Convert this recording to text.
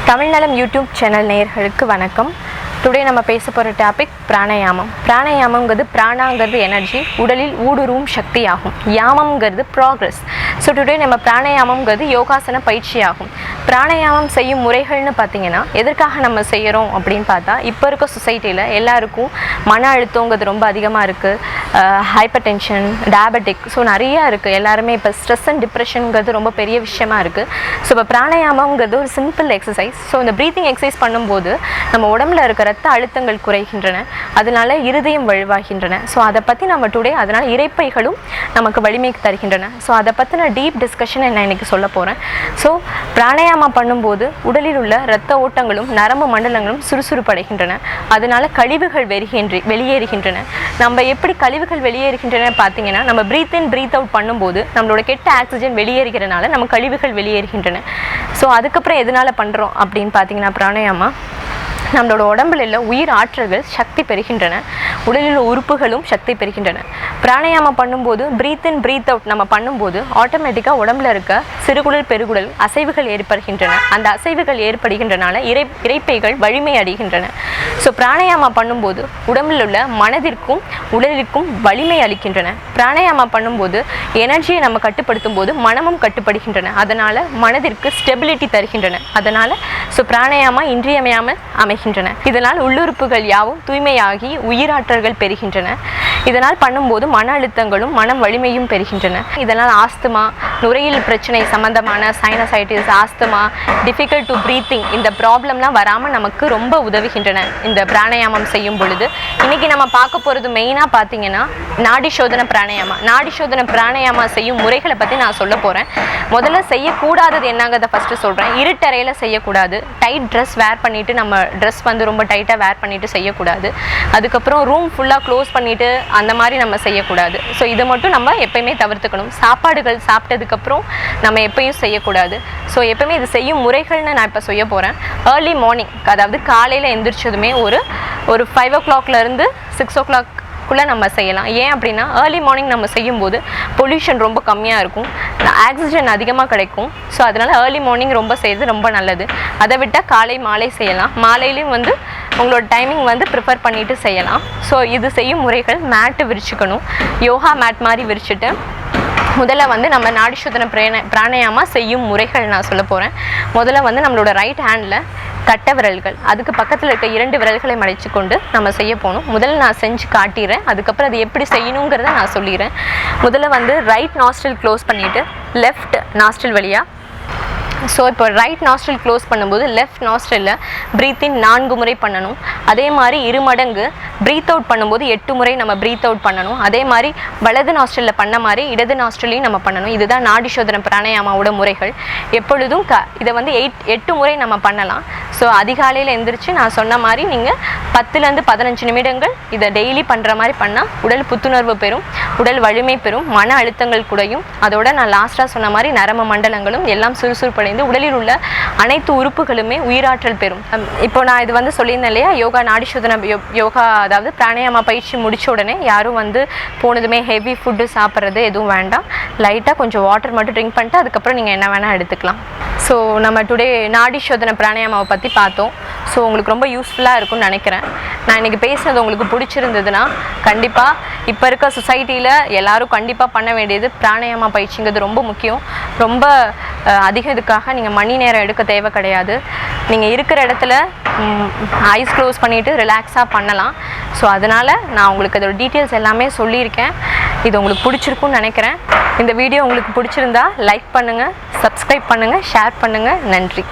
தமிழ் நலம் YouTube channel நேயர்களுக்கு வணக்கம். டுடே நம்ம பேச போகிற டாபிக் பிராணாயாமம். பிராணாயாமங்கிறது பிராணாங்கிறது எனர்ஜி, உடலில் ஊடுருவும் சக்தி ஆகும். யாமம்ங்கிறது ப்ராக்ரஸ். ஸோ டுடே நம்ம பிராணாயாமங்கிறது யோகாசன பயிற்சி ஆகும். பிராணாயாமம் செய்யும் முறைகள்னு பார்த்திங்கன்னா எதற்காக நம்ம செய்கிறோம் அப்படின்னு பார்த்தா, இப்போ இருக்க சொசைட்டியில் எல்லாருக்கும் மன அழுத்தங்கிறது ரொம்ப அதிகமாக இருக்குது, ஹைப்பர் டென்ஷன், டயபெட்டிக், ஸோ நிறையா இருக்குது. எல்லாருமே இப்போ ஸ்ட்ரெஸ் அண்ட் டிப்ரெஷனுங்கிறது ரொம்ப பெரிய விஷயமா இருக்குது. ஸோ இப்போ பிராணாயாமங்கிறது ஒரு சிம்பிள் எக்ஸசைஸ். ஸோ இந்த ப்ரீத்திங் எக்ஸசைஸ் பண்ணும்போது நம்ம உடம்புல இருக்கிற ரத்த அழுத்தங்கள் குறைகின்றன, அதனால இருதயம் வலுவாகின்றன. ஸோ அதை பற்றி நம்ம டுடே அதனால் இரைப்பைகளும் நமக்கு வலிமை தருகின்றன. ஸோ அதை பற்றின டீப் டிஸ்கஷனை நான் இன்றைக்கி சொல்ல போகிறேன். ஸோ பிராணாயாமம் பண்ணும்போது உடலில் உள்ள இரத்த ஓட்டங்களும் நரம்பு மண்டலங்களும் சுறுசுறுப்படைகின்றன, அதனால கழிவுகள் வெளியேறுகின்றன. நம்ம எப்படி கழிவுகள் வெளியேறுகின்றன பார்த்தீங்கன்னா, நம்ம ப்ரீத் இன் ப்ரீத் அவுட் பண்ணும்போது நம்மளோட கெட்ட ஆக்சிஜன் வெளியேறுகிறனால நம்ம கழிவுகள் வெளியேறுகின்றன. ஸோ அதுக்கப்புறம் எதனால் பண்ணுறோம் அப்படின்னு பார்த்தீங்கன்னா, பிராணாயாமா நம்மளோட உடம்பில் உள்ள உயிர் ஆற்றல்கள் சக்தி பெறுகின்றன, உடலில் உள்ள உறுப்புகளும் சக்தி பெறுகின்றன. பிராணாயாமம் பண்ணும்போது ப்ரீத் இன் ப்ரீத் அவுட் நம்ம பண்ணும்போது ஆட்டோமேட்டிக்காக உடம்புல இருக்க சிறுகுடல் பெருகுடல் அசைவுகள் ஏற்படுகின்றன. அந்த அசைவுகள் ஏற்படுகின்றனால இரைப்பைகள் வலிமை அடைகின்றன. ஸோ பிராணாயாமம் பண்ணும்போது உடம்பில் உள்ள மனதிற்கும் உடலிற்கும் வலிமை அளிக்கின்றன. பிராணாயாமம் பண்ணும்போது எனர்ஜியை நம்ம கட்டுப்படுத்தும் போது மனமும் கட்டுப்படுகின்றன, அதனால் மனதிற்கு ஸ்டெபிலிட்டி தருகின்றன. அதனால் ஸோ பிராணாயாமா இன்றியமையாமல் அமைகின்றன. இதனால் உள்ளுறுப்புகள் யாவும் தூய்மையாகி உயிராற்றல்கள் பெறுகின்றன. இதனால் பண்ணும்போது மன அழுத்தங்களும் மனம் வலிமையும் பெறுகின்றன. இதனால் ஆஸ்துமா, நுரையீரல் பிரச்சனை சம்பந்தமான sinusitis, asthma, difficult to breathing, இந்த ப்ராப்ளம்லாம் வராமல் நமக்கு ரொம்ப உதவுகின்றன இந்த பிராணாயாமம் செய்யும் பொழுது. இன்றைக்கி நம்ம பார்க்க போகிறது மெயினாக பார்த்தீங்கன்னா நாடி சோதனை பிராணாயாமா. நாடி சோதனை பிராணாயாமா செய்யும் முறைகளை பற்றி நான் சொல்ல போகிறேன். முதல்ல செய்யக்கூடாதது என்னங்கிறத ஃபஸ்ட்டு சொல்கிறேன். இருட்டறையில் செய்யக்கூடாது. டைட் ட்ரெஸ் வேர் பண்ணிவிட்டு, நம்ம ட்ரெஸ் வந்து ரொம்ப டைட்டாக வேர் பண்ணிவிட்டு செய்யக்கூடாது. அதுக்கப்புறம் ரூம் ஃபுல்லாக க்ளோஸ் பண்ணிவிட்டு அந்த மாதிரி நம்ம செய்யக்கூடாது. ஸோ இதை மட்டும் நம்ம எப்பயுமே தவிர்த்துக்கணும். சாப்பாடுகள் சாப்பிட்டதுக்கப்புறம் நம்ம எப்பயும் செய்யக்கூடாது. ஸோ எப்பயுமே இது செய்யும் முறைகள்னு நான் இப்போ செய்ய போகிறேன். ஏர்லி மார்னிங், அதாவது காலையில் எந்திரிச்சதுமே ஒரு 5 o'clockலேருந்து 6 o'clock நம்ம செய்யலாம். ஏன் அப்படின்னா, ஏர்லி மார்னிங் நம்ம செய்யும்போது பொல்யூஷன் ரொம்ப கம்மியாக இருக்கும், ஆக்சிஜன் அதிகமாக கிடைக்கும். ஸோ அதனால் ஏர்லி மார்னிங் ரொம்ப செய்கிறது ரொம்ப நல்லது. அதை விட்டால் காலை மாலை செய்யலாம். மாலையிலையும் வந்து உங்களோட டைமிங் வந்து ப்ரிப்பேர் பண்ணிவிட்டு செய்யலாம். ஸோ இது செய்யும் முறைகள், மேட்டு விரிச்சுக்கணும், யோகா மேட் மாதிரி விரிச்சுட்டு முதல்ல வந்து நம்ம நாடி சோதனை பிராணாயாமா செய்யும் முறைகள் நான் சொல்ல போகிறேன். முதல்ல வந்து நம்மளோட ரைட் ஹேண்டில் கட்டை விரல்கள், அதுக்கு பக்கத்தில் இருக்க 2 விரல்களை மடித்து கொண்டு நம்ம செய்ய போகணும். முதல்ல நான் செஞ்சு காட்டிடுறேன், அதுக்கப்புறம் அது எப்படி செய்யணுங்கிறத நான் சொல்லிடுறேன். முதல்ல வந்து ரைட் நாஸ்ட்ரில் க்ளோஸ் பண்ணிவிட்டு லெஃப்ட் நாஸ்ட்ரில் வழியாக, ஸோ இப்போ ரைட் நாஸ்ட்ரில் க்ளோஸ் பண்ணும்போது லெஃப்ட் நாஸ்ட்ரில் ப்ரீத் இன் 4 முறை பண்ணணும். அதே மாதிரி 2 மடங்கு ப்ரீத் அவுட் பண்ணும்போது 8 முறை நம்ம ப்ரீத் அவுட் பண்ணணும். அதே மாதிரி வலது நாஸ்ட்ரில் பண்ண மாதிரி இடது நாஸ்ட்ரிலையும் நம்ம பண்ணணும். இதுதான் நாடி சோதனை பிராணாயாமாவோட முறைகள். எப்பொழுதும் இதை வந்து 8 முறை நம்ம பண்ணலாம். ஸோ அதிகாலையில் எந்திரிச்சு நான் சொன்ன மாதிரி நீங்கள் 10லேருந்து 15 நிமிடங்கள் இதை டெய்லி பண்ணுற மாதிரி பண்ணால் உடல் புத்துணர்வு பெறும், உடல் வலிமை பெறும், மன அழுத்தங்கள் குறையும். அதோட நான் லாஸ்ட்டாக சொன்ன மாதிரி நரம்பு மண்டலங்களும் எல்லாம் சுறுசுறுப்படைந்து உடலில் உள்ள அனைத்து உறுப்புகளுமே உயிராற்றல் பெறும். இப்போ நான் இது வந்து சொல்லியிருந்தேன் இல்லையா, யோகா நாடி சோதனை யோகா, அதாவது பிராணாயாமா பயிற்சி முடிச்ச உடனே யாரும் வந்து போனதுமே ஹெவி ஃபுட்டு சாப்பிட்றது எதுவும் வேண்டாம். லைட்டாக கொஞ்சம் வாட்டர் மட்டும் ட்ரிங்க் பண்ணிட்டு அதுக்கப்புறம் நீங்கள் என்ன வேணால் எடுத்துக்கலாம். ஸோ நம்ம டுடே நாடி சோதனை பிராணாயாமாவை பற்றி பார்த்தோம். ஸோ உங்களுக்கு ரொம்ப யூஸ்ஃபுல்லாக இருக்கும்னு நினைக்கிறேன். நான் இன்றைக்கி பேசுனது உங்களுக்கு பிடிச்சிருந்ததுன்னா கண்டிப்பாக இப்போ இருக்க சொசைட்டியில் எல்லோரும் கண்டிப்பாக பண்ண வேண்டியது பிராணாயாமா பயிற்சிங்கிறது ரொம்ப முக்கியம். ரொம்ப அதிகம் இதுக்காக நீங்கள் மணி நேரம் எடுக்க தேவை கிடையாது. நீங்கள் இருக்கிற இடத்துல ஐஸ் க்ளோஸ் பண்ணிவிட்டு ரிலாக்ஸாக பண்ணலாம். ஸோ அதனால் நான் உங்களுக்கு அதோட டீட்டெயில்ஸ் எல்லாமே சொல்லியிருக்கேன். இது உங்களுக்கு பிடிச்சிருக்குன்னு நினைக்கிறேன். இந்த வீடியோ உங்களுக்கு பிடிச்சிருந்தா லைக் பண்ணுங்கள், சப்ஸ்கிரைப் பண்ணுங்கள், ஷேர் பண்ணுங்கள். நன்றி.